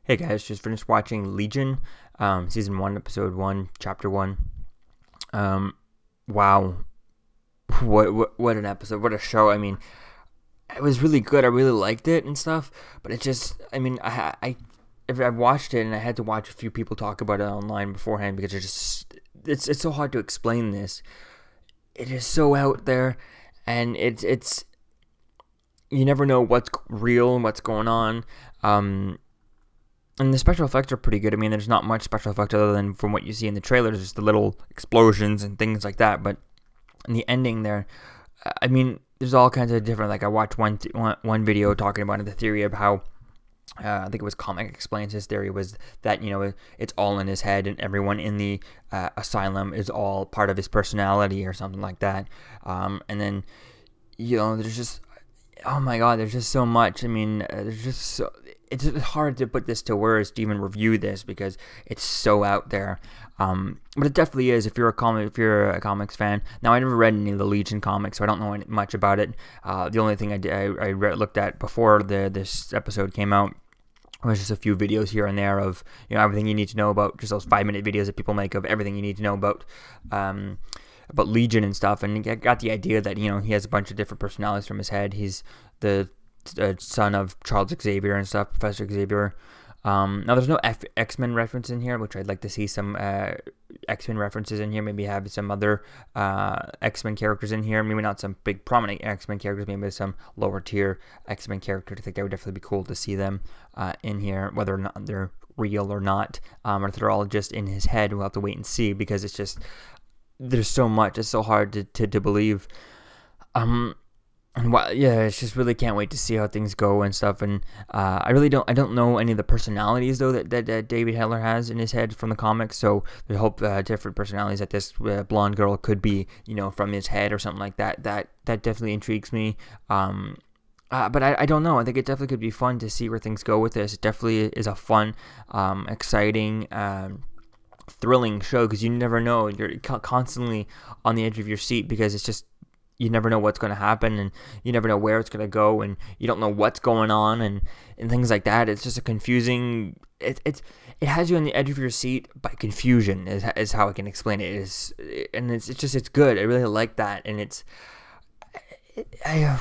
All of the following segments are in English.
Hey guys, just finished watching Legion, season 1, episode 1, chapter 1. Wow, what an episode! What a show! I mean, it was really good. I really liked it and stuff. But it just, I mean, if I watched it and I had to watch a few people talk about it online beforehand because it's so hard to explain this. It is so out there, and it's you never know what's real and what's going on. And the special effects are pretty good. I mean, there's not much special effects other than from what you see in the trailers, just the little explosions and things like that. But in the ending there, I mean, there's all kinds of different, like I watched one video talking about the theory of how, I think it was Comic Explains his theory was that, it's all in his head and everyone in the asylum is all part of his personality or something like that. And then, there's just, oh my god, there's just so much. I mean, there's just so, it's hard to put this to words to even review this because it's so out there. But it definitely is if you're a comics fan. Now, I never read any of the Legion comics, so I don't know much about it. The only thing I looked at before this episode came out was just a few videos here and there of everything you need to know about, just those 5-minute videos that people make of everything you need to know about Legion and stuff, and I got the idea that he has a bunch of different personalities from his head. He's the son of Charles Xavier and stuff, Professor Xavier. Now there's no X-Men reference in here, which I'd like to see some X-Men references in here. Maybe have some other X-Men characters in here. Maybe not some big prominent X-Men characters. Maybe some lower tier X-Men characters. I think that would definitely be cool to see them in here, whether or not they're real or not, or if they're all just in his head. We'll have to wait and see because it's just there's so much. It's so hard to believe. And it's just really can't wait to see how things go and stuff. And I don't know any of the personalities though that David Heller has in his head from the comics. So we hope different personalities that this blonde girl could be, from his head or something like that. That definitely intrigues me. But I don't know. I think it definitely could be fun to see where things go with this. It definitely is a fun, exciting, thrilling show because you never know. You're constantly on the edge of your seat because it's just. You never know what's going to happen, and you never know where it's going to go, and you don't know what's going on, and things like that. It's just a confusing. It has you on the edge of your seat by confusion is how I can explain it. It's good. I really like that, and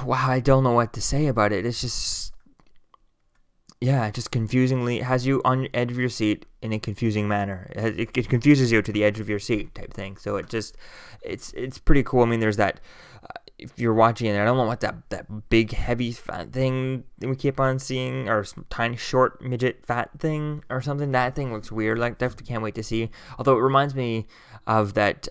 wow, I don't know what to say about it. It's just. Yeah, just confusingly it has you on the edge of your seat in a confusing manner. It confuses you to the edge of your seat type thing. So it's pretty cool. I mean, there's that. If you're watching it, I don't know what that big heavy fat thing that we keep on seeing, or some tiny short midget fat thing or something. That thing looks weird. Like definitely can't wait to see. Although it reminds me of that.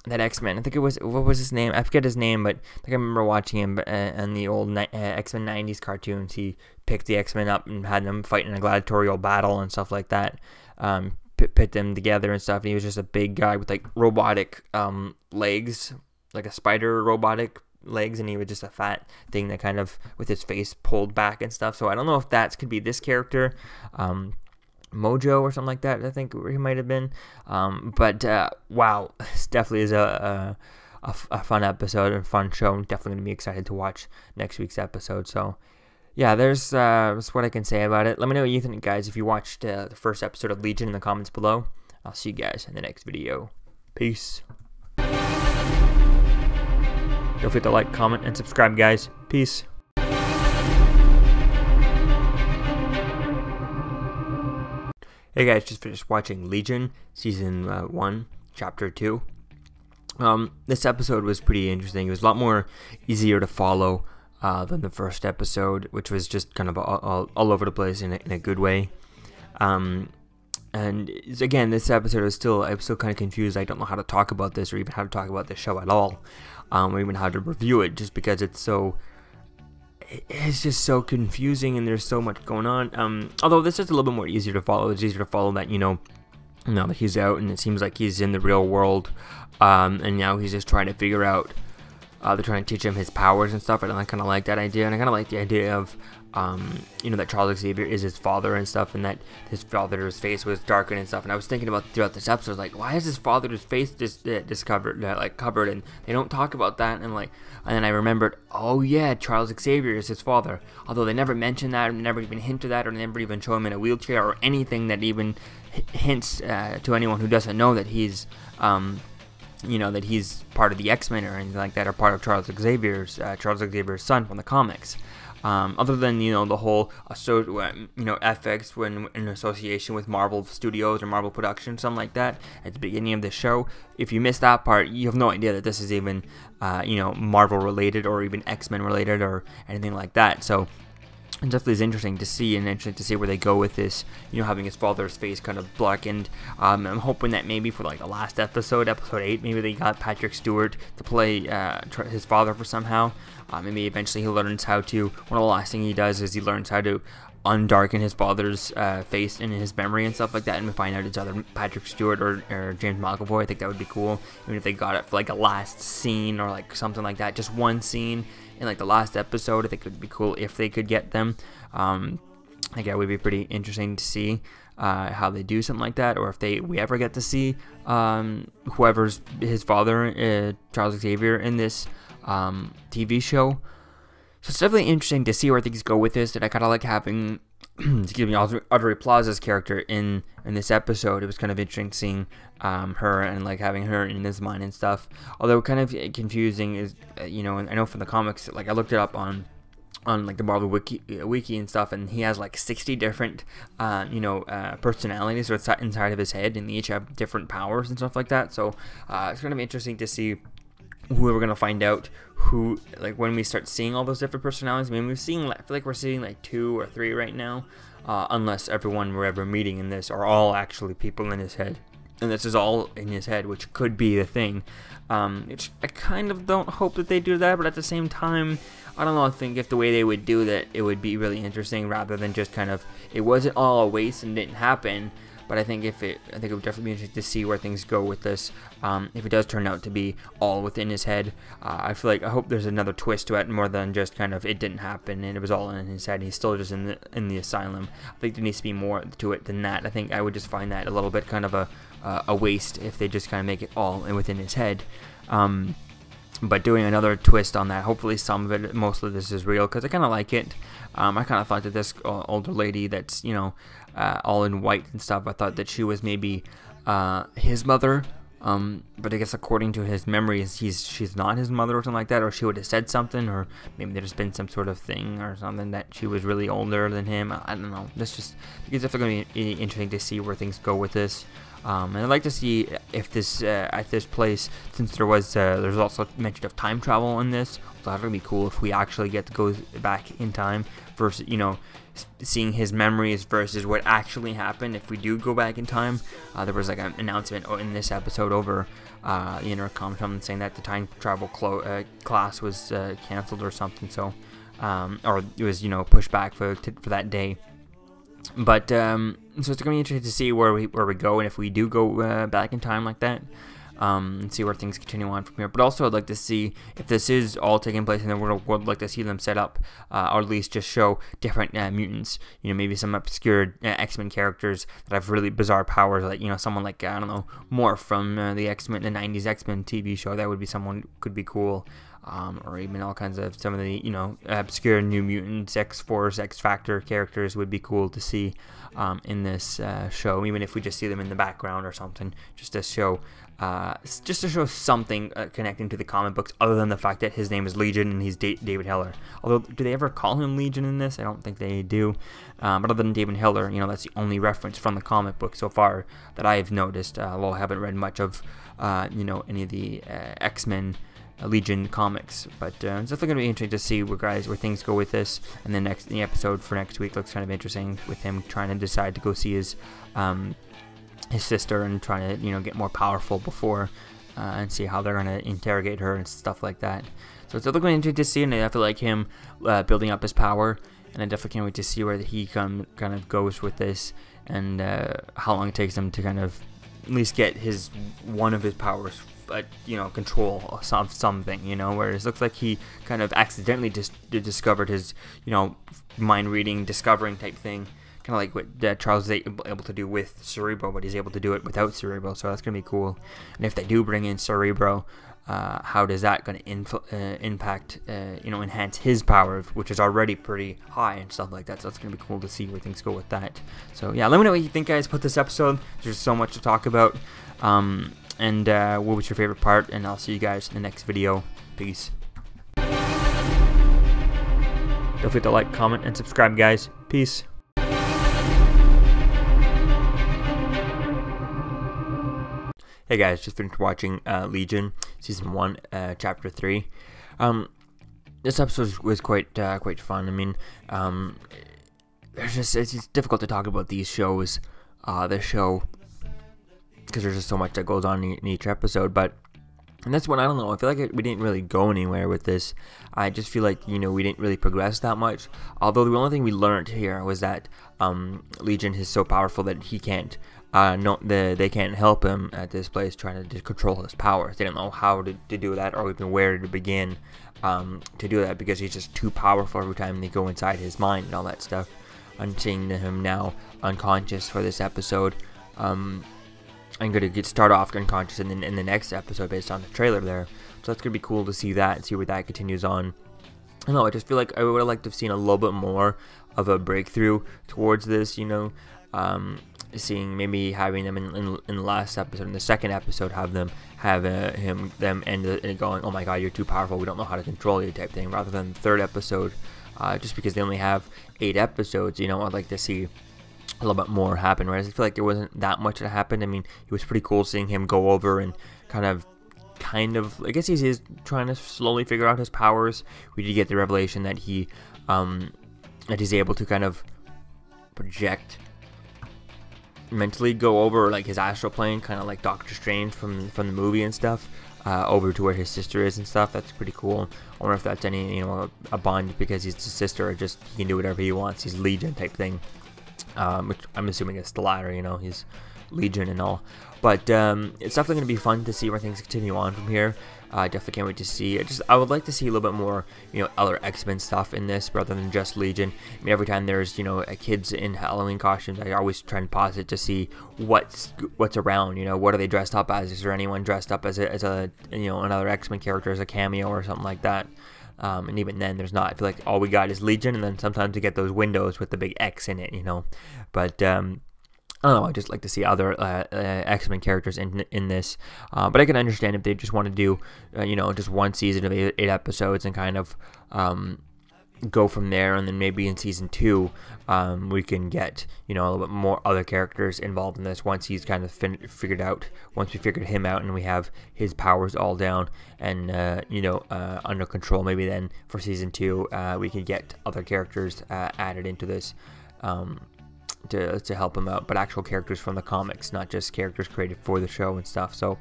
That X-Men, I think it was, what was his name? I forget his name, but I think I remember watching him in the old X-Men 90s cartoons. He picked the X-Men up and had them fight in a gladiatorial battle and stuff like that. Pit them together and stuff. And he was just a big guy with like robotic legs, like a spider robotic legs, and he was just a fat thing that kind of with his face pulled back and stuff. So I don't know if that could be this character. Mojo or something like that, I think he might have been. But wow, this definitely is a fun episode and fun show. I'm definitely going to be excited to watch next week's episode. So yeah, that's what I can say about it. Let me know what you think, guys, if you watched the first episode of Legion in the comments below. I'll see you guys in the next video. Peace. Don't forget to like, comment, and subscribe, guys. Peace. Hey guys, just finished watching Legion, Season 1, Chapter 2. This episode was pretty interesting. It was a lot more easier to follow than the first episode, which was just kind of all over the place in a good way. And again, this episode was I'm still kind of confused. I don't know how to talk about this or even how to talk about this show at all, or even how to review it, just because it's just so confusing and there's so much going on. Although this is a little bit more easier to follow. It's easier to follow that, now that he's out and it seems like he's in the real world, and now he's just trying to figure out they're trying to teach him his powers and stuff, and I kind of like that idea, and I kind of like the idea of that Charles Xavier is his father and stuff, and that his father's face was darkened and stuff. And I was thinking about throughout this episode, like, why is his father's face just covered, and they don't talk about that. And then I remembered, oh yeah, Charles Xavier is his father. Although they never mention that, or never even hint to that, or never even show him in a wheelchair, or anything that even hints to anyone who doesn't know that he's that he's part of the X-Men or anything like that, or part of Charles Xavier's son from the comics. Other than the whole FX when in association with Marvel Studios or Marvel Productions, something like that at the beginning of the show. If you missed that part, you have no idea that this is even Marvel related or even X-Men related or anything like that. So it definitely is interesting to see, and interesting to see where they go with this, having his father's face kind of blackened. I'm hoping that maybe for the last episode 8, maybe they got Patrick Stewart to play his father for somehow. Maybe eventually he learns how to, one of the last things he does is he learns how to undarken his father's face in his memory and stuff like that, and we find out it's either Patrick Stewart or James McAvoy. I think that would be cool, even if they got it for a last scene or something like that, just one scene in the last episode. I think it would be cool if they could get them. It would be pretty interesting to see how they do something like that, or if we ever get to see whoever's his father, Charles Xavier, in this TV show. So it's definitely interesting to see where things go with this, and I kind of like having Audrey Plaza's character in this episode. It was kind of interesting seeing her and having her in his mind and stuff. Although kind of confusing is, and I know from the comics, I looked it up on the Marvel wiki and stuff, and he has 60 different personalities or inside of his head, and they each have different powers and stuff like that. So it's going to be interesting to see who we're going to find out who, when we start seeing all those different personalities. I mean, I feel like we're seeing 2 or 3 right now, unless everyone we're ever meeting in this are all actually people in his head, and this is all in his head, which could be the thing. Which I kind of don't hope that they do that, but at the same time, I don't know, I think if the way they would do that, it would be really interesting, rather than just kind of, it wasn't all a waste and didn't happen. But I think it would definitely be interesting to see where things go with this. If it does turn out to be all within his head, I hope there's another twist to it, more than just kind of it didn't happen and it was all in his head. He's still just in the asylum. I think there needs to be more to it than that. I think I would just find that a little bit kind of a waste if they just kind of make it all within his head. But doing another twist on that, hopefully some of it, most of this is real, because I kind of like it. I kind of thought that this older lady that's, all in white and stuff, I thought that she was maybe his mother. But I guess according to his memories, she's not his mother or something like that, or she would have said something, or maybe there's been some sort of thing or something that she was really older than him. I don't know. It's definitely going to be interesting to see where things go with this. And I'd like to see if this at this place, since there's also mention of time travel in this. So that would be cool if we actually get to go back in time versus seeing his memories versus what actually happened. If we do go back in time, there was an announcement in this episode over the intercom, saying that the time travel class was canceled or something. So or it was pushed back for that day. But so it's going to be interesting to see where we go, and if we do go back in time like that, and see where things continue on from here. But also, I'd like to see if this is all taking place in the world. I'd like to see them set up, or at least just show different mutants. Maybe some obscure X-Men characters that have really bizarre powers, like someone like I don't know, Morph from the X-Men, the '90s X-Men TV show. That would be someone could be cool. Or even all kinds of some of the obscure New Mutants, X-Force, X-Factor characters would be cool to see in this show, even if we just see them in the background or something, just to show something connecting to the comic books, other than the fact that his name is Legion and he's David Heller. Although, do they ever call him Legion in this? I don't think they do. But other than David Heller, that's the only reference from the comic book so far that I've noticed. Although I haven't read much of any of the X-Men Legion comics, but it's definitely going to be interesting to see where things go with this. And then the episode for next week looks kind of interesting, with him trying to decide to go see his sister and trying to get more powerful before and see how they're going to interrogate her and stuff like that. So it's definitely going to be interesting to see, and I feel like him building up his power, and I definitely can't wait to see where he kind of goes with this, and how long it takes him to kind of at least get one of his powers, control something, whereas it looks like he kind of accidentally just discovered his, mind reading, discovering type thing, kind of like what Charles is able to do with Cerebro, but he's able to do it without Cerebro, so that's going to be cool. And if they do bring in Cerebro, how does that going to impact, enhance his power, which is already pretty high and stuff like that. So it's going to be cool to see where things go with that. So yeah, let me know what you think, guys, about this episode. There's so much to talk about. And what was your favorite part? And I'll see you guys in the next video. Peace. Don't forget to like, comment, and subscribe, guys. Peace. Hey guys, just finished watching Legion season 1, chapter 3. This episode was quite fun. I mean, it's just difficult to talk about these shows, this show, because there's just so much that goes on in each episode. But and that's one, I don't know, I feel like we didn't really go anywhere with this. I just feel like, we didn't really progress that much. Although the only thing we learned here was that Legion is so powerful that he can't. They can't help him at this place trying to control his powers. They don't know how to do that, or even where to begin to do that, because he's just too powerful every time they go inside his mind and all that stuff. I'm seeing him now unconscious for this episode. I'm going to start off unconscious in the next episode based on the trailer there. So that's going to be cool to see that and see where that continues on. I don't know, I just feel like I would have liked to have seen a little bit more of a breakthrough towards this, seeing maybe having them in the last episode, in the second episode, have them end it going, oh my god, you're too powerful, we don't know how to control you type thing, rather than the third episode, just because they only have 8 episodes, I'd like to see a little bit more happen, whereas I feel like there wasn't that much that happened. I mean, it was pretty cool seeing him go over and kind of, I guess he's trying to slowly figure out his powers. We did get the revelation that he's able to kind of project, mentally go over like his astral plane, kind of like Doctor Strange from the movie and stuff, over to where his sister is and stuff. That's pretty cool. I wonder if that's any a bond because he's his sister, or just he can do whatever he wants. He's Legion type thing, which I'm assuming it's the latter. He's Legion and all. But it's definitely going to be fun to see where things continue on from here. Definitely can't wait to see. I would like to see a little bit more, other X-Men stuff in this rather than just Legion. I mean, every time there's, kids in Halloween costumes, I always try and pause it to see what's around. What are they dressed up as? Is there anyone dressed up as a another X-Men character as a cameo or something like that? And even then, there's not. I feel like all we got is Legion, and then sometimes we get those windows with the big X in it. But I don't know, I just like to see other X-Men characters in this, but I can understand if they just want to do, just one season of 8 episodes and kind of go from there, and then maybe in season 2, we can get, a little bit more other characters involved in this once he's kind of figured out, once we figured him out and we have his powers all down and, under control. Maybe then for season 2, we can get other characters added into this, to help him out, but actual characters from the comics, not just characters created for the show and stuff. So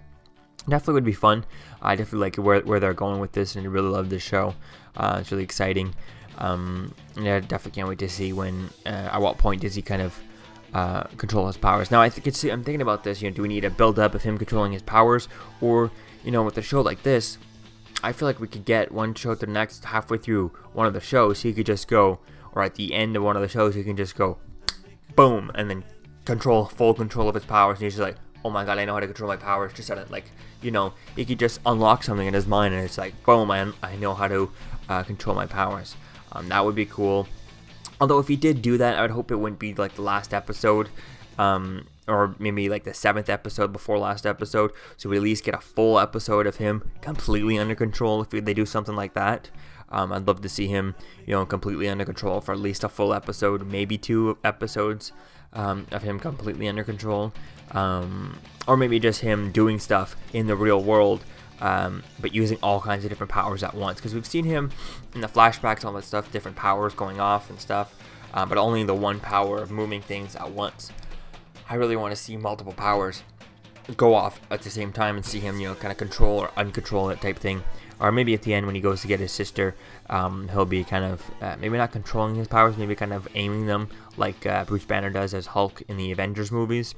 definitely would be fun. I definitely like where they're going with this, and I really love this show. It's really exciting. Yeah, definitely can't wait to see at what point does he kind of control his powers. Now I'm thinking about this. Do we need a build up of him controlling his powers, or with a show like this, I feel like we could get one show to the next, halfway through one of the shows, he could just go, or at the end of one of the shows, he can just go boom, and then full control of his powers, and he's just like, oh my god, I know how to control my powers. Just he could just unlock something in his mind, and it's like, boom, I know how to control my powers. That would be cool. Although if he did do that, I would hope it wouldn't be like the last episode, or maybe like the 7th episode before last episode, so we at least get a full episode of him completely under control if they do something like that. I'd love to see him, completely under control for at least a full episode, maybe 2 episodes of him completely under control, or maybe just him doing stuff in the real world, but using all kinds of different powers at once, because we've seen him in the flashbacks, all that stuff, different powers going off and stuff, but only the one power of moving things at once. I really want to see multiple powers go off at the same time and see him, kind of control or uncontrol it type thing. Or maybe at the end when he goes to get his sister, he'll be kind of, maybe not controlling his powers, maybe kind of aiming them like Bruce Banner does as Hulk in the Avengers movies.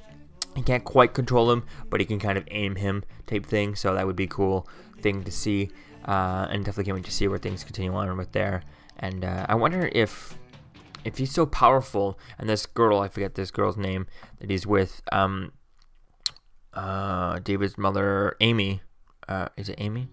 he can't quite control him, but he can kind of aim him type thing. So that would be a cool thing to see, and definitely can't wait to see where things continue on with there. And I wonder if he's so powerful, and this girl, I forget this girl's name that he's with, David's mother, Amy. Is it Amy?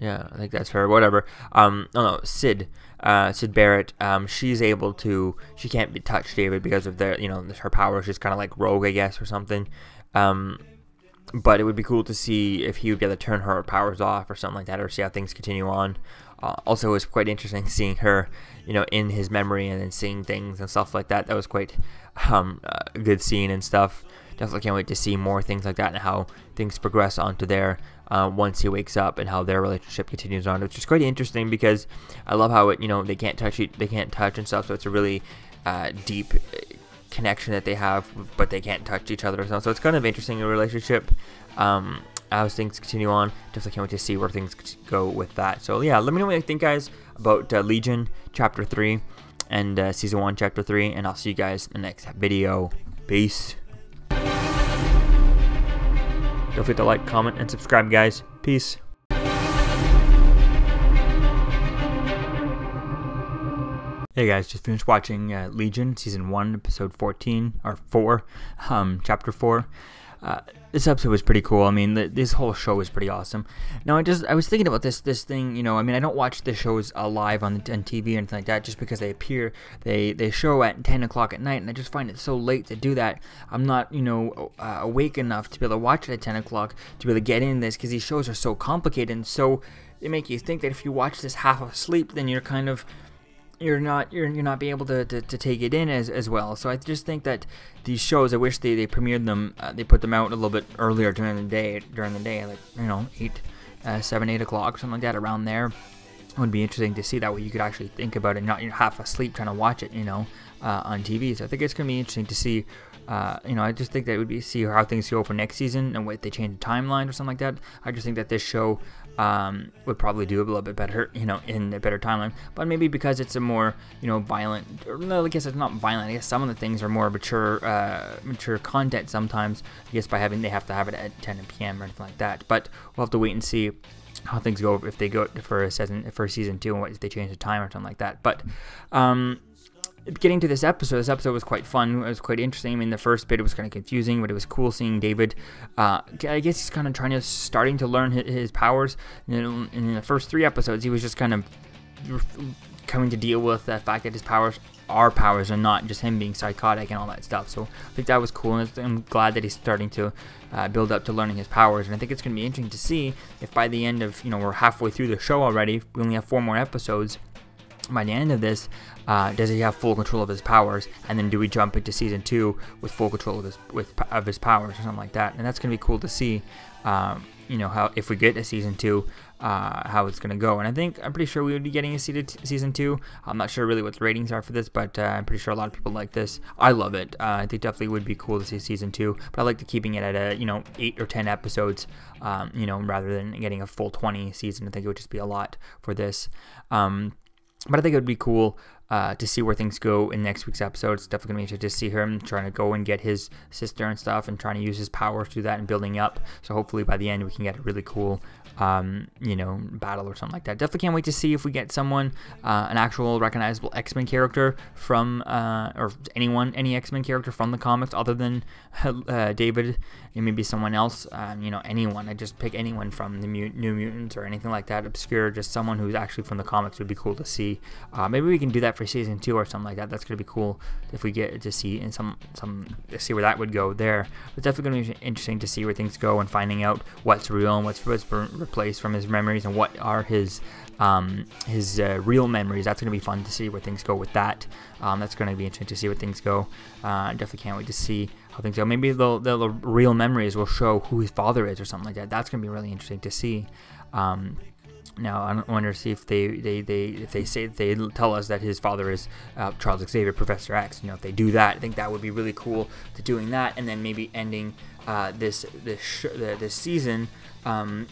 Yeah, I think that's her. Whatever. No, Sid Barrett. She's able to. She can't be touched, David, because of their, her power. She's kind of like rogue, I guess, or something. But it would be cool to see if he would be able to turn her powers off or something like that, or see how things continue on. Also, it was quite interesting seeing her, in his memory and then seeing things and stuff like that. That was quite a good scene and stuff. Definitely can't wait to see more things like that and how things progress onto there once he wakes up, and how their relationship continues on, which is quite interesting because I love how it, they can't touch and stuff. So it's a really deep connection that they have, but they can't touch each other. So it's kind of interesting, a relationship. As things continue on, definitely can't wait to see where things go with that. So yeah, let me know what you think, guys, about Legion Chapter 3 and Season 1 Chapter 3, and I'll see you guys in the next video. Peace. Don't forget to like, comment, and subscribe, guys. Peace. Hey guys, just finished watching Legion Season 1 Episode 14, or 4, Chapter 4. This episode was pretty cool. I mean, this whole show was pretty awesome. Now, I was thinking about this thing, I mean, I don't watch the shows live on TV or anything like that, just because they show at 10 o'clock at night, and I just find it so late to do that. I'm not, awake enough to be able to watch it at 10 o'clock, to be able to get in this, because these shows are so complicated, and so they make you think that if you watch this half asleep, then you're kind of... you're not be able to take it in as well. So I just think that these shows, I wish they premiered them, they put them out a little bit earlier during the day, like 7, 8 o'clock, something like that, around there. It would be interesting to see. That way you could actually think about it, not you're half asleep trying to watch it, on TV. So I think it's going to be interesting to see. I just think that it would be see how things go for next season, and what they change the timeline or something like that. I just think that this show would probably do a little bit better, in a better timeline. But maybe because it's a more, violent, or no, I guess it's not violent. I guess some of the things are more mature content sometimes. I guess they have to have it at 10 p.m. or anything like that. But we'll have to wait and see how things go, if they go for season 2, and what if they change the time or something like that. But getting to this episode was quite fun. It was quite interesting. I mean, the first bit was kind of confusing, but it was cool seeing David. I guess he's kind of starting to learn his powers. In the first 3 episodes, he was just kind of coming to deal with the fact that his powers are powers, and not just him being psychotic and all that stuff. So I think that was cool, and I'm glad that he's starting to build up to learning his powers. And I think it's going to be interesting to see if by the end of, we're halfway through the show already. We only have 4 more episodes. By the end of this, does he have full control of his powers, and then do we jump into season 2 with full control of his powers or something like that? And that's gonna be cool to see. How if we get to season 2, how it's gonna go. And I'm pretty sure we would be getting a season 2. I'm not sure really what the ratings are for this, but I'm pretty sure a lot of people like this. I love it. I think definitely would be cool to see season 2. But I like keeping it at 8 or 10 episodes. Rather than getting a full 20 season. I think it would just be a lot for this. But I think it would be cool to see where things go in next week's episode. It's definitely going to be interesting to see him trying to go and get his sister and stuff, and trying to use his powers to do that and building up. So hopefully by the end we can get a really cool, battle or something like that. Definitely can't wait to see if we get someone, an actual recognizable X-Men character from, or any X-Men character from the comics other than David, and maybe someone else, anyone. I just pick anyone from the New Mutants or anything like that, obscure, just someone who's actually from the comics would be cool to see. Maybe we can do that for season 2 or something like that. That's gonna be cool if we get to see in see where that would go there. It's definitely gonna be interesting to see where things go, and finding out what's real and what's replaced from his memories, and what are his real memories. That's gonna be fun to see where things go with that. That's gonna be interesting to see where things go. Definitely can't wait to see how things go. Maybe the real memories will show who his father is or something like that. That's gonna be really interesting to see. Now I wonder if they tell us that his father is Charles Xavier, Professor X. If they do that, I think that would be really cool to doing that, and then maybe ending this season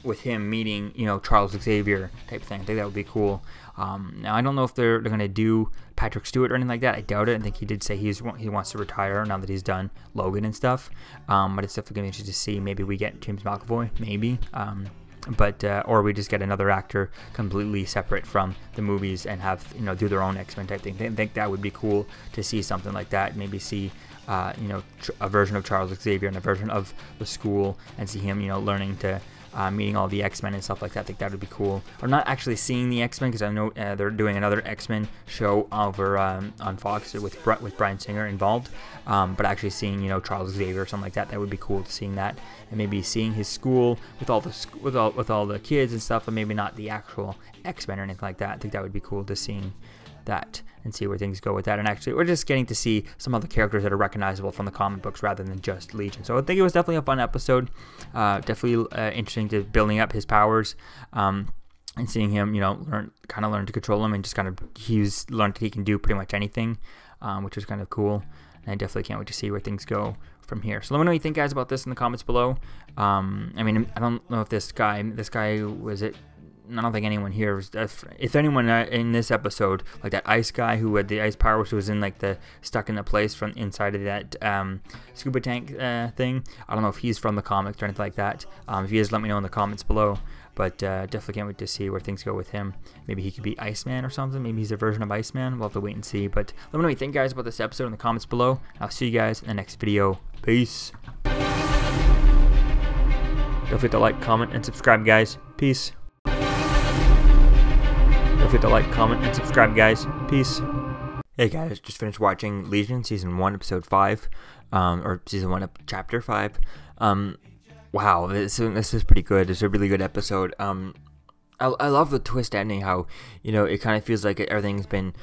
with him meeting, Charles Xavier type thing. I think that would be cool. Now I don't know if they're going to do Patrick Stewart or anything like that. I doubt it. I think he did say he wants to retire now that he's done Logan and stuff. But it's definitely going to be interesting to see. Maybe we get James McAvoy, maybe. Or we just get another actor completely separate from the movies and have, do their own X-Men type thing. I think that would be cool to see something like that. Maybe see, a version of Charles Xavier and a version of the school, and see him, learning to, meeting all the X-Men and stuff like that. I think that would be cool. Or not actually seeing the X-Men, because I know they're doing another X-Men show over on Fox with Bryan Singer involved. But actually seeing, Charles Xavier or something like that, that would be cool to seeing that, and maybe seeing his school with all the kids and stuff, and maybe not the actual X-Men or anything like that. I think that would be cool to seeing that and see where things go with that. And actually, we're just getting to see some other characters that are recognizable from the comic books rather than just Legion. So I think it was definitely a fun episode. Definitely interesting to building up his powers. And seeing him, learn to control him, and just he's learned that he can do pretty much anything, which was kind of cool. And I definitely can't wait to see where things go from here. So let me know what you think, guys, about this in the comments below. I don't know if this guy was it. I don't think anyone here was, if anyone in this episode, like that ice guy who had the ice power, which was in stuck in the place from inside of that scuba tank thing. I don't know if he's from the comics or anything like that. If he is, let me know in the comments below. But definitely can't wait to see where things go with him. Maybe he could be Iceman or something. Maybe he's a version of Iceman. We'll have to wait and see. But let me know what you think, guys, about this episode in the comments below. I'll see you guys in the next video. Peace. Don't forget to like, comment, and subscribe, guys. Peace. Don't forget to like, comment, and subscribe, guys. Peace. Hey guys, just finished watching Legion Season 1, Episode 5. Or Season 1, Chapter 5. Wow, this is pretty good. It's a really good episode. I love the twist ending, how, it kind of feels like everything's been,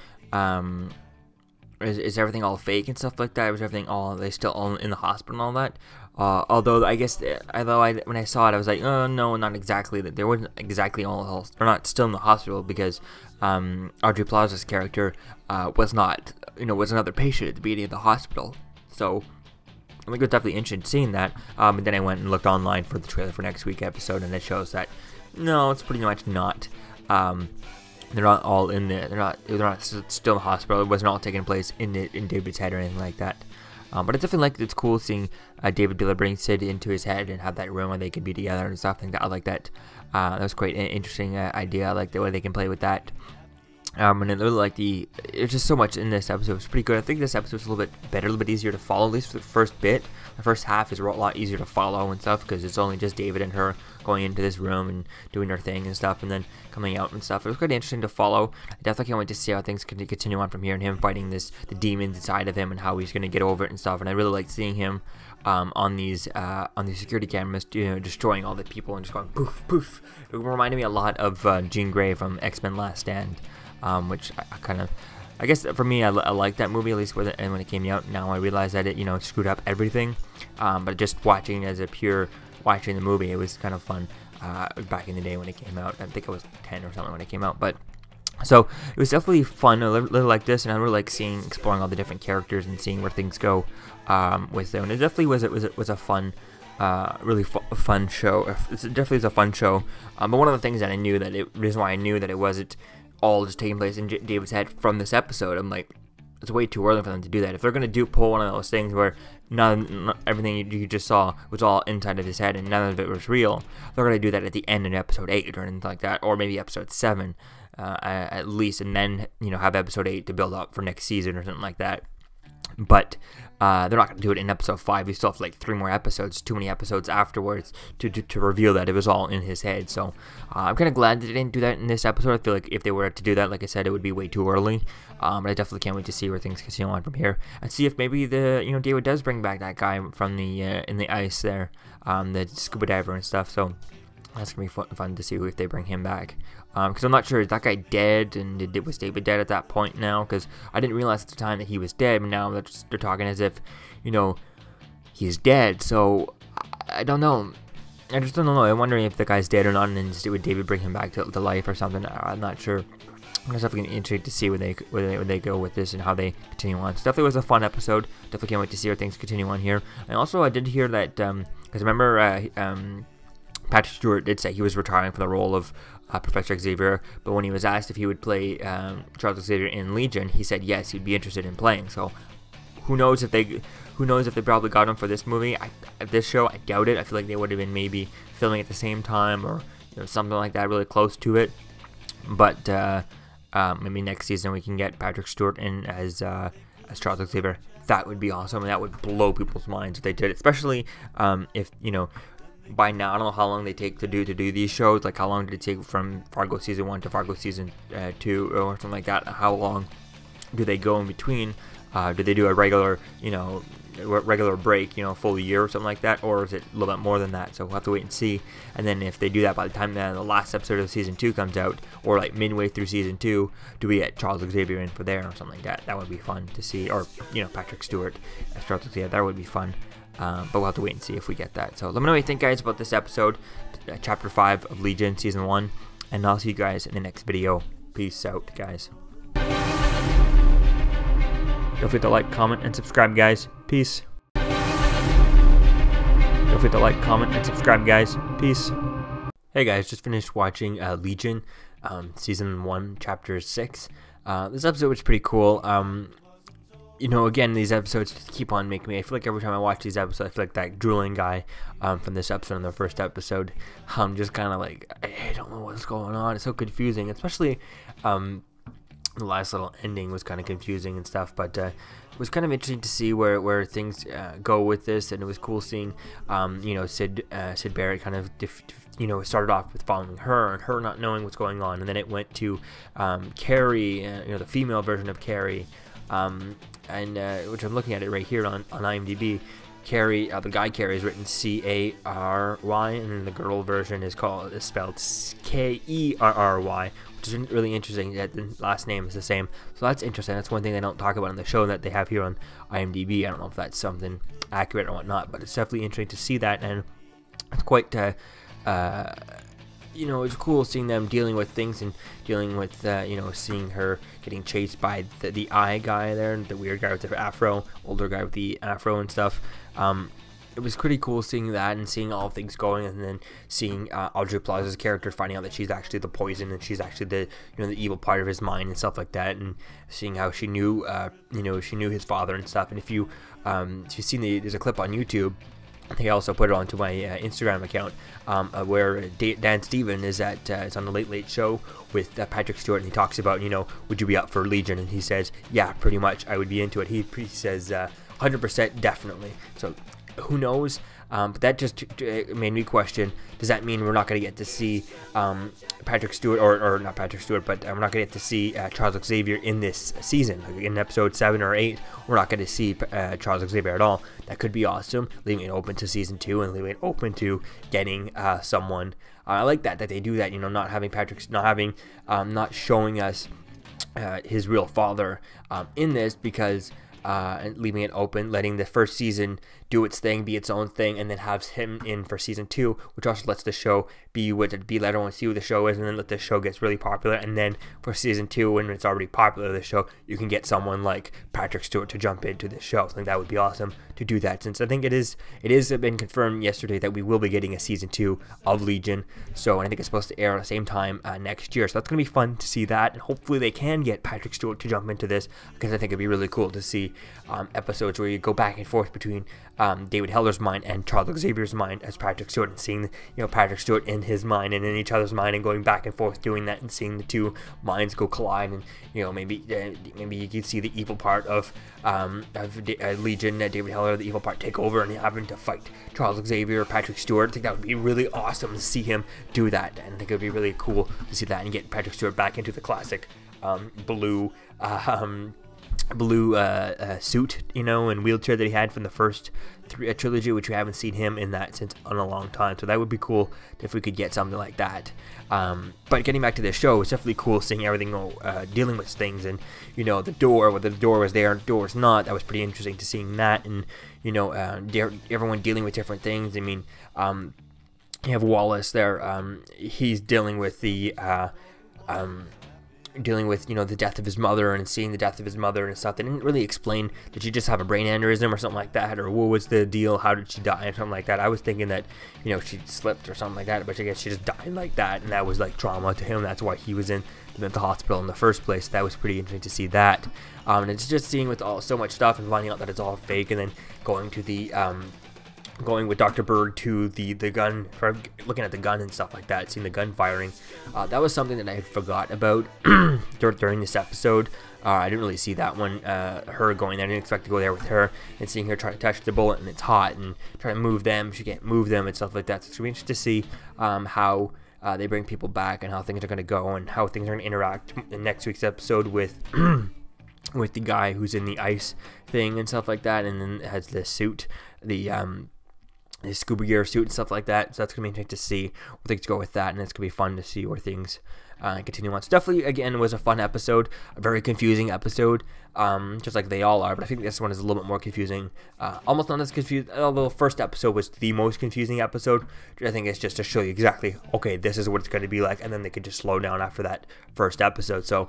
is everything all fake and stuff like that? Was everything they still all in the hospital and all that? Although I guess, when I saw it, I was like, oh no, not exactly. That they weren't exactly all, or not still in the hospital, because Audrey Plaza's character was not, was another patient at the beginning of the hospital. So I think it was definitely interesting seeing that. And then I went and looked online for the trailer for next week's episode, and it shows that no, it's pretty much not. They're not all in there. They're not still in the hospital. It wasn't all taking place in David's head or anything like that. But I definitely it's cool seeing David delivering Sid into his head and have that room where they can be together and stuff. I like that. That was quite an interesting idea. I like the way they can play with that. And it really there's just so much in this episode. It's pretty good. I think this episode is a little bit better, a little bit easier to follow, at least for the first bit. The first half is a lot easier to follow and stuff, because it's only just David and her going into this room and doing their thing and stuff, and then coming out and stuff. It was quite interesting to follow. I definitely can't wait to see how things can continue on from here, and him fighting the demons inside of him, and how he's going to get over it and stuff. And I really like seeing him on these security cameras, destroying all the people and just going poof, poof. It reminded me a lot of Jean Grey from X-Men Last Stand. Which I guess for me, I like that movie, at least when it came out. Now I realize that it screwed up everything, but just watching watching the movie, it was kind of fun back in the day when it came out. I think I was 10 or something when it came out, but so it was definitely fun. I really like this, and I really like exploring all the different characters and seeing where things go with them. And it definitely was a fun. Really fun show. It definitely is a fun show. But one of the things that I knew reason why I knew that it wasn't all just taking place in David's head from this episode, I'm like, it's way too early for them to do that. If they're gonna pull one of those things where everything you just saw was all inside of his head and none of it was real, they're gonna do that at the end of episode 8 or anything like that, or maybe episode 7 at least, and then have episode 8 to build up for next season or something like that. But they're not going to do it in episode 5. We still have 3 more episodes, too many episodes afterwards to reveal that it was all in his head. So I'm kind of glad that they didn't do that in this episode. I feel like if they were to do that, like I said, it would be way too early. But I definitely can't wait to see where things continue on from here, and see if maybe David does bring back that guy from the in the ice there, the scuba diver and stuff. So that's gonna be fun to see if they bring him back. Because I'm not sure, is that guy dead, and was David dead at that point now? Because I didn't realize at the time that he was dead, but now they're talking as if, he's dead. So I don't know. I just don't know. I'm wondering if the guy's dead or not, and then would David bring him back to life or something? I'm not sure. I'm definitely interested to see where they go with this and how they continue on. So definitely was a fun episode. Definitely can't wait to see how things continue on here. And also, I did hear that because remember, Patrick Stewart did say he was retiring from the role of Professor Xavier, but when he was asked if he would play Charles Xavier in Legion, he said yes, he'd be interested in playing. So who knows if they probably got him for this movie? This show, I doubt it. I feel like they would have been maybe filming at the same time or something like that, really close to it. But maybe next season we can get Patrick Stewart in as Charles Xavier. That would be awesome, and that would blow people's minds if they did it. Especially if by now, I don't know how long they take to do these shows. Like, how long did it take from Fargo season 1 to Fargo season 2 or something like that? How long do they go in between? Do they do a regular break, full year or something like that, or is it a little bit more than that? So we'll have to wait and see. And then if they do that by the time the last episode of season 2 comes out, or like midway through season 2, do we get Charles Xavier in for there or something like that? That would be fun to see. Or Patrick Stewart as Charles Xavier. That would be fun. But we'll have to wait and see if we get that. So let me know what you think, guys, about this episode, chapter 5 of Legion season 1, and I'll see you guys in the next video. Peace out, guys. Don't forget to like, comment, and subscribe, guys. Peace. Don't forget to like, comment, and subscribe, guys. Peace. Hey, guys, just finished watching Legion, season 1, chapter 6. This episode was pretty cool. Again, these episodes keep on making me, I feel like every time I watch these episodes, I feel like that drooling guy from this episode, in the first episode. I'm just kind of like, I don't know what's going on. It's so confusing, especially the last little ending was kind of confusing and stuff, but it was kind of interesting to see where things go with this, and it was cool seeing, Sid Barrett kind of, started off with following her and her not knowing what's going on, and then it went to Carrie, the female version of Carrie, which I'm looking at it right here on IMDb. Carrie, the guy Carrie is written C-A-R-Y, and then the girl version is spelled K-E-R-R-Y, which is really interesting that the last name is the same. So that's interesting. That's one thing they don't talk about in the show that they have here on IMDb. I don't know if that's something accurate or whatnot, but it's definitely interesting to see that, and it's quite it's cool seeing them dealing with things and dealing with, seeing her getting chased by the eye guy there, the weird guy with the afro, older guy with the afro and stuff. It was pretty cool seeing that and seeing all things going, and then seeing Audrey Plaza's character finding out that she's actually the poison and she's actually the the evil part of his mind and stuff like that, and seeing how she knew his father and stuff. And if you've seen there's a clip on YouTube. I think I also put it onto my Instagram account where Dan Stevens is at. It's on the Late Late Show with Patrick Stewart, and he talks about, would you be up for Legion? And he says, yeah, pretty much, I would be into it. He says 100% definitely. So who knows? But that just made me question, does that mean we're not going to get to see Patrick Stewart, or not Patrick Stewart, but we're not going to get to see Charles Xavier in this season? Like in episode 7 or 8, we're not going to see Charles Xavier at all. That could be awesome, leaving it open to season 2 and leaving it open to getting someone. I like that they do that, not showing us his real father in this, because and leaving it open, letting the first season do its thing, be its own thing, and then have him in for season 2, which also lets the show let everyone see who the show is, and then let the show gets really popular, and then for season 2, when it's already popular, the show, you can get someone like Patrick Stewart to jump into the show. I think that would be awesome to do that, since I think it is been confirmed yesterday that we will be getting a season 2 of Legion. So, and I think it's supposed to air at the same time next year, so that's going to be fun to see that, and hopefully they can get Patrick Stewart to jump into this, because I think it'd be really cool to see episodes where you go back and forth between David Heller's mind and Charles Xavier's mind as Patrick Stewart, and seeing Patrick Stewart in his mind and in each other's mind, and going back and forth doing that, and seeing the two minds go collide, and maybe you could see the evil part of Legion, David Heller, the evil part, take over, and having to fight Charles Xavier or Patrick Stewart. I think that would be really awesome to see him do that, and I think it would be really cool to see that and get Patrick Stewart back into the classic blue suit, and wheelchair that he had from the first trilogy, which we haven't seen him in that since in a long time. So that would be cool if we could get something like that. But getting back to the show, it's definitely cool seeing everything dealing with things, and the door, whether the door was there and the door was not. That was pretty interesting to seeing that, and everyone dealing with different things. I mean, you have Wallace there. He's dealing with the dealing with, you know, the death of his mother and seeing the death of his mother and stuff. They didn't really explain, did she just have a brain aneurysm or something like that, or what was the deal, how did she die, and something like that. I was thinking that, you know, she slipped or something like that, but I guess she just died like that, and that was like trauma to him. That's why he was in the mental hospital in the first place. That was pretty interesting to see that. And it's just seeing with so much stuff and finding out that it's all fake, and then going to the going with Dr. Berg to the gun, looking at the gun and stuff like that, seeing the gun firing. That was something that I had forgot about during this episode. I didn't really see that one, her going there. I didn't expect to go there with her, and seeing her try to touch the bullet and it's hot, and try to move them, she can't move them and stuff like that. So it's really interesting to see how they bring people back, and how things are going to go, and how things are going to interact in next week's episode with with the guy who's in the ice thing and stuff like that, and then has the suit, the scuba gear suit and stuff like that. So that's gonna be interesting to see where things go with that, and it's gonna be fun to see where things continue on. So definitely, again, it was a fun episode, a very confusing episode, just like they all are, but I think this one is a little bit more confusing, almost not as confused, although the first episode was the most confusing episode. I think it's just to show you exactly, okay, this is what it's going to be like, and then they could just slow down after that first episode. So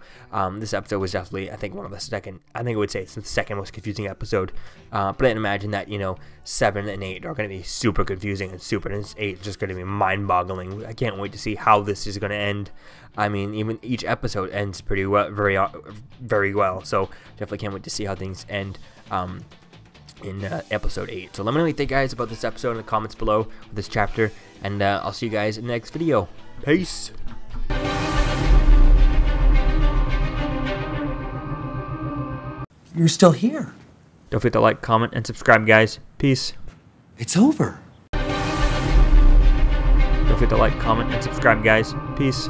this episode was definitely, I think, one of the second, I think I would say it's the second most confusing episode, but I imagine that, you know, 7 and 8 are going to be super confusing, and 8 is just going to be mind-boggling. I can't wait to see how this is going to end. I mean, even each episode ends pretty well, very well. So definitely can't wait to see how things end in episode 8. So let me know what you think, guys, about this episode in the comments below with this chapter, and I'll see you guys in the next video. Peace. You're still here. Don't forget to like, comment, and subscribe, guys. Peace. It's over. Don't forget to like, comment, and subscribe, guys. Peace.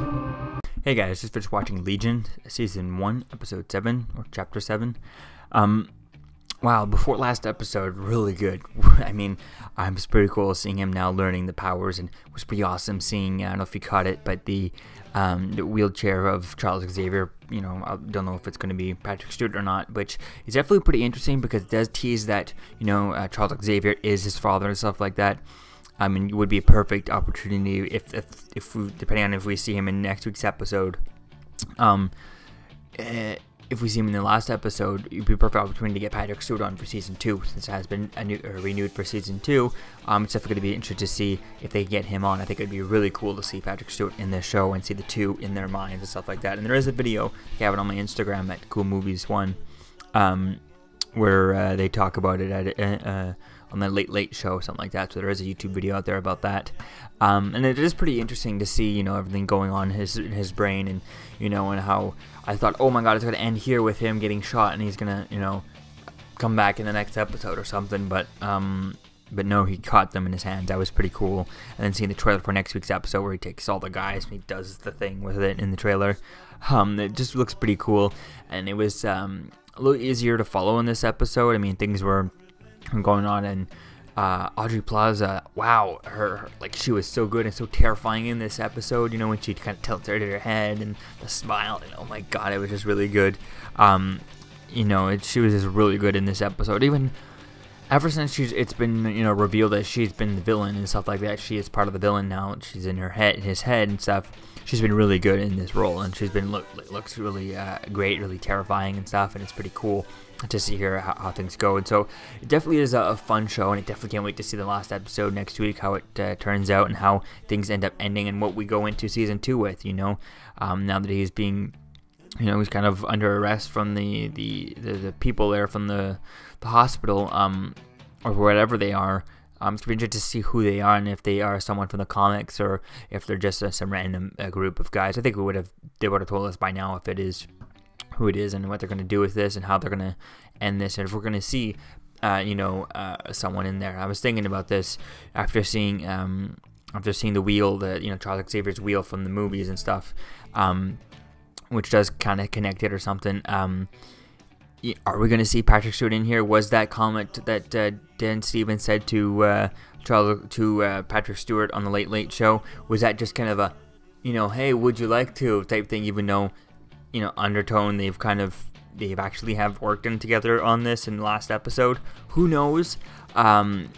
Hey guys, just finished watching Legion, Season 1, Episode 7, or Chapter 7. Wow, before last episode, really good. I mean, it was pretty cool seeing him now learning the powers, and it was pretty awesome seeing, I don't know if you caught it, but the wheelchair of Charles Xavier, you know, I don't know if it's going to be Patrick Stewart or not, which is definitely pretty interesting because it does tease that, you know, Charles Xavier is his father and stuff like that. I mean, it would be a perfect opportunity if we, depending on if we see him in next week's episode. If we see him in the last episode, it would be a perfect opportunity to get Patrick Stewart on for Season 2, since it has been renewed for Season 2. It's definitely going to be interesting to see if they get him on. I think it would be really cool to see Patrick Stewart in this show and see the two in their minds and stuff like that. And there is a video, I have it on my Instagram at Cool Movies 1, where they talk about it at on the Late Show, something like that. So there is a YouTube video out there about that, and it is pretty interesting to see, you know, everything going on in his brain, and you know, and how I thought, oh my god, it's gonna end here with him getting shot, and he's gonna, you know, come back in the next episode or something, but no, he caught them in his hands. That was pretty cool. And then seeing the trailer for next week's episode where he takes all the guys and he does the thing with it in the trailer, it just looks pretty cool, and it was a little easier to follow in this episode. I mean, things were going on, and Audrey Plaza, wow, her like, she was so good and so terrifying in this episode, you know, when she kind of tilted her head and the smile, and oh my god, it was just really good. You know, she was just really good in this episode. Even ever since it's been, you know, revealed that she's been the villain and stuff like that, she is part of the villain now, she's in his head and stuff. She's been really good in this role, and she's been looks really great, really terrifying and stuff, and it's pretty cool to see her how things go. And so it definitely is a fun show, and I definitely can't wait to see the last episode next week, how it turns out and how things end up ending, and what we go into Season 2 with, you know, now that he's being, you know, he's kind of under arrest from the people there from the hospital, or whatever they are. It's going to be interesting to see who they are, and if they are someone from the comics, or if they're just some random group of guys. I think they would have told us by now if it is who it is, and what they're going to do with this, and how they're going to end this, and if we're going to see, you know, someone in there. I was thinking about this after seeing the wheel, you know, Charles Xavier's wheel from the movies and stuff, which does kind of connect it or something. Are we going to see Patrick Stewart in here? Was that comment that Dan Stevens said to Patrick Stewart on the Late Show, was that just kind of a, you know, hey, would you like to type thing, even though, you know, undertone they've actually have worked in together on this in the last episode? Who knows? I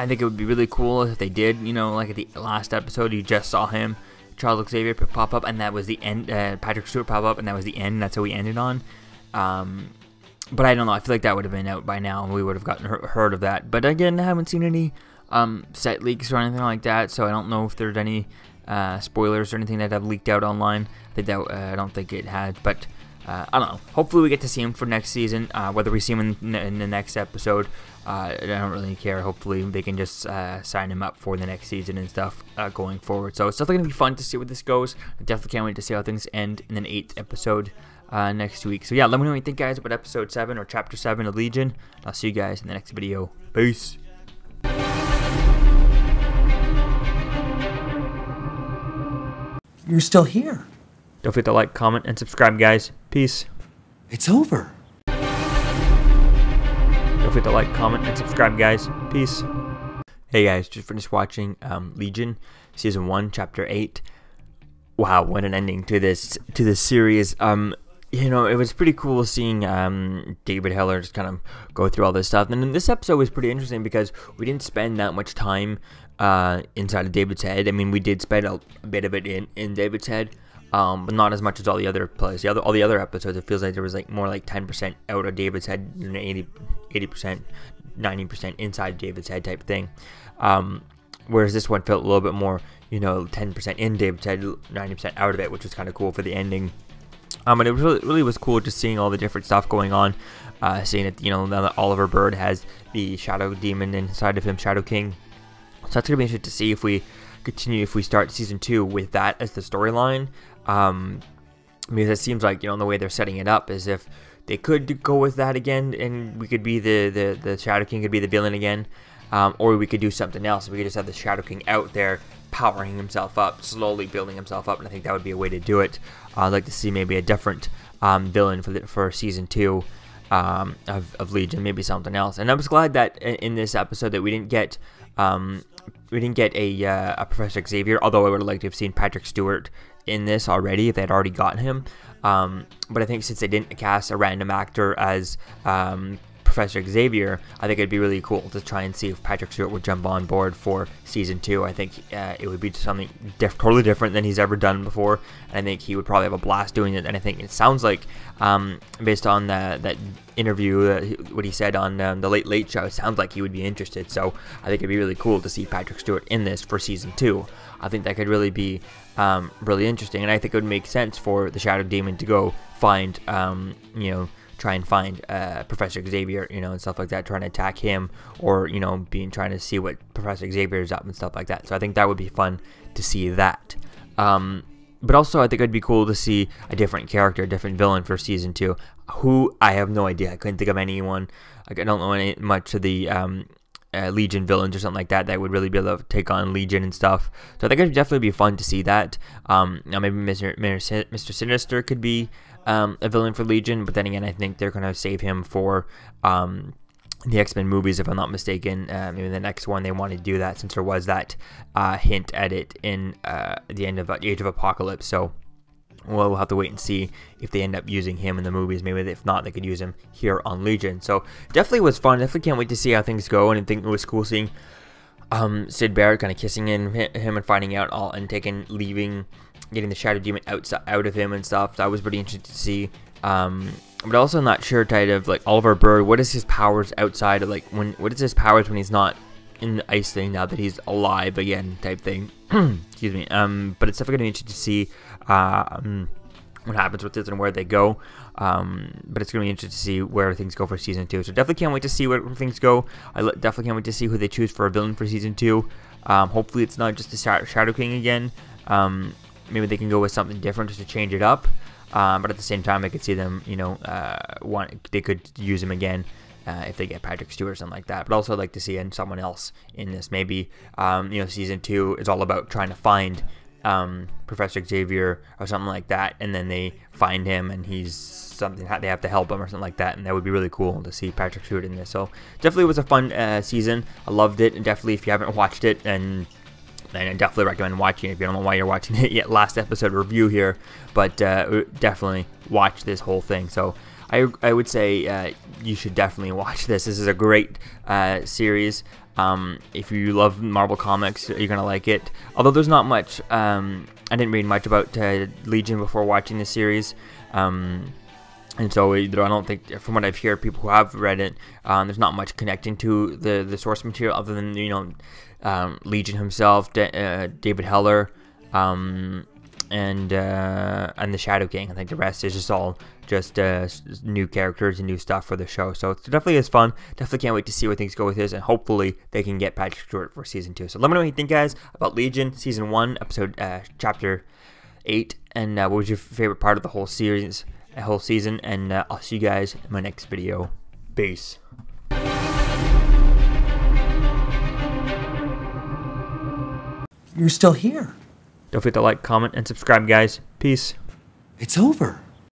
think it would be really cool if they did, you know, like at the last episode you just saw him Charles Xavier pop up, and that was the end. Patrick Stewart pop up, and that was the end. That's how we ended on. But I don't know. I feel like that would have been out by now, and we would have gotten heard of that. But again, I haven't seen any set leaks or anything like that, so I don't know if there's any spoilers or anything that have leaked out online. I don't think it had, but I don't know. Hopefully, we get to see him for next season. Whether we see him in the next episode, I don't really care. Hopefully, they can just sign him up for the next season and stuff going forward. So it's definitely gonna be fun to see where this goes. I definitely can't wait to see how things end in an 8th episode next week. So yeah, let me know what you think, guys, about episode 7 or chapter 7 of Legion. I'll see you guys in the next video. Peace. You're still here. Don't forget to like, comment, and subscribe, guys. Peace. It's over. Don't forget to like, comment, and subscribe, guys. Peace. Hey guys, just finished watching Legion season 1, chapter 8. Wow, what an ending to this series. You know, it was pretty cool seeing David Heller just kind of go through all this stuff. And then this episode was pretty interesting because we didn't spend that much time inside of David's head. I mean, we did spend a bit of it in David's head, but not as much as all the other plays. All the other episodes, it feels like there was like more like 10% out of David's head, 80%, 90% inside David's head type thing. Whereas this one felt a little bit more, you know, 10% in David's head, 90% out of it, which was kind of cool for the ending. And it really was cool just seeing all the different stuff going on, seeing that, you know, now that Oliver Bird has the Shadow Demon inside of him, Shadow King. So that's gonna be interesting to see if we start season 2 with that as the storyline. Because it seems like, you know, the way they're setting it up is if they could go with that again, and we could be the Shadow King could be the villain again, or we could do something else. We could just have the Shadow King out there powering himself up, slowly building himself up, and I think that would be a way to do it. I'd like to see maybe a different villain for season 2 of Legion, maybe something else. And I was glad that in this episode that we didn't get a Professor Xavier, although I would have liked to have seen Patrick Stewart in this already if they had already gotten him. But I think since they didn't cast a random actor as Professor Xavier, I think it'd be really cool to try and see if Patrick Stewart would jump on board for season 2. I think it would be something totally different than he's ever done before, and I think he would probably have a blast doing it. And I think it sounds like, based on that interview, what he said on the Late Late Show, it sounds like he would be interested. So I think it'd be really cool to see Patrick Stewart in this for season 2. I think that could really be really interesting, and I think it would make sense for the Shadow Demon to go find, try and find Professor Xavier, you know, and stuff like that, trying to attack him, or, you know, trying to see what Professor Xavier is up and stuff like that. So I think that would be fun to see that. But also I think it'd be cool to see a different character, a different villain for season 2. Who, I have no idea. I couldn't think of anyone. Like, I don't know much of the Legion villains or something like that would really be able to take on Legion and stuff. So I think it'd definitely be fun to see that. Now maybe Mr. Sinister could be a villain for Legion, but then again, I think they're gonna save him for the X-Men movies, if I'm not mistaken. Maybe the next one they want to do that, since there was that hint at it in the end of Age of Apocalypse. So we'll have to wait and see if they end up using him in the movies. Maybe if not, they could use him here on Legion. So definitely was fun. Definitely can't wait to see how things go. And I think it was cool seeing Sid Barrett kind of kissing him and finding out all and getting the Shadow Demon out of him and stuff. That was pretty interesting to see. But also not sure type of like Oliver Bird. What is his powers outside of what is his powers when he's not in the ice thing, now that he's alive again type thing. Excuse me. But it's definitely gonna be interesting to see what happens with this and where they go. But it's gonna be interesting to see where things go for season 2. So definitely can't wait to see where things go. I definitely can't wait to see who they choose for a villain for season 2. Hopefully it's not just the Shadow King again. Maybe they can go with something different just to change it up. But at the same time, I could see them, they could use him again if they get Patrick Stewart or something like that. But also I'd like to see someone else in this. Maybe, season 2 is all about trying to find Professor Xavier or something like that, and then they find him and he's something, they have to help him or something like that, and that would be really cool to see Patrick Stewart in this. So definitely was a fun season. I loved it, and definitely if you haven't watched it, and I definitely recommend watching it if you don't know why you're watching it yet. Last episode review here, but definitely watch this whole thing. So I would say you should definitely watch this. This is a great series. If you love Marvel Comics, you're going to like it. Although there's not much, I didn't read much about Legion before watching this series. And so I don't think, from what I've heard, people who have read it, there's not much connecting to the source material other than, Legion himself, David Heller, and the Shadow King. I think the rest is just all just new characters and new stuff for the show. So it definitely is fun. Definitely can't wait to see where things go with this, and hopefully they can get Patrick Stewart for season 2. So let me know what you think, guys, about Legion season 1, episode chapter 8, and what was your favorite part of the whole series, whole season. And I'll see you guys in my next video. Peace. You're still here. Don't forget to like, comment, and subscribe, guys. Peace. It's over.